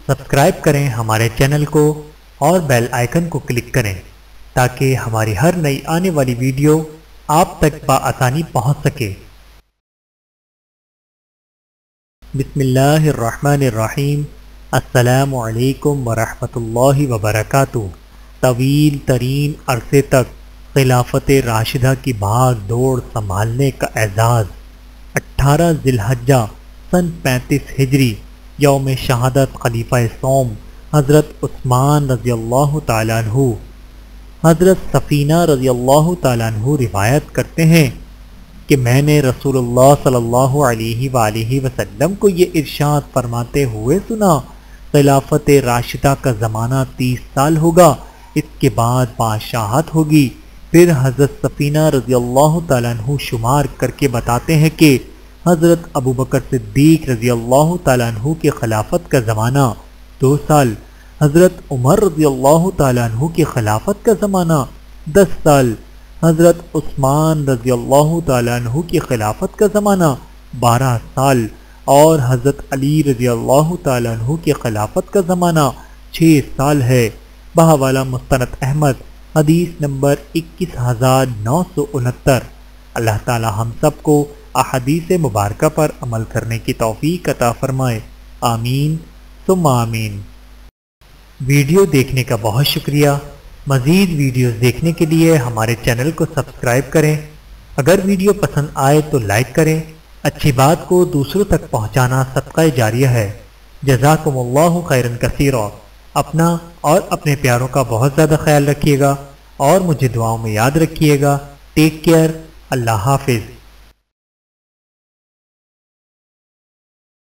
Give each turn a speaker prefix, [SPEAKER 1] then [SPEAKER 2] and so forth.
[SPEAKER 1] Subscribe کریں ہمارے channel کو اور بیل آئیکن کو کلک کریں تاکہ ہماری ہر نئی آنے والی ویڈیو آپ تک بآسانی پہنچ سکے۔ بسم اللہ الرحمن الرحیم۔ السلام علیکم ورحمۃ اللہ وبرکاتہ۔ طویل ترین عرصے تک خلافت راشدہ کی بھاگ دوڑ سنبھالنے کا اعزاز 18 ذی الحجہ سن 35 ہجری یوم شہادت خلیفہ سوم حضرت عثمان رضی اللہ تعالیٰ عنہ حضرت سفینہ رضی اللہ تعالیٰ عنہ روایت کرتے ہیں کہ میں نے رسول اللہ صلی اللہ علیہ وآلہ وسلم کو یہ ارشاد فرماتے ہوئے سنا، خلافت راشدہ کا زمانہ 30 سال ہوگا، اس کے بعد بادشاہت ہوگی۔ پھر حضرت سفینہ رضی اللہ تعالیٰ عنہ شمار کر کے بتاتے ہیں کہ حضرت ابوبکر صدیق رضی اللہ تعالیٰ عنہ کی خلافت کا زمانہ 2 سال، حضرت عمر رضی اللہ تعالیٰ عنہ کی خلافت کا زمانہ 10 سال، حضرت عثمان رضی اللہ تعالیٰ عنہ کی خلافت کا زمانہ 12 سال اور حضرت علی رضی اللہ تعالیٰ عنہ کی خلافت کا زمانہ 6 سال ہے۔ بحوالہ مستند احمد حدیث نمبر 21969۔ اللہ تعالی ہم سب کو احادیث مبارکہ پر عمل کرنے کی توفیق عطا فرمائے، آمین ثم آمین۔ ویڈیو دیکھنے کا بہت شکریہ۔ مزید ویڈیوز دیکھنے کے لیے ہمارے چینل کو سبسکرائب کریں۔ اگر ویڈیو پسند آئے تو لائک کریں۔ اچھی بات کو دوسروں تک پہنچانا صدقہ جاریہ ہے۔ جزاکم اللہ خیرا کثیرا۔ اپنا اور اپنے پیاروں کا بہت زیادہ خیال رکھیے گا اور مجھے دعاؤں میں یاد رکھیے گا۔ Take care. اللہ حافظ۔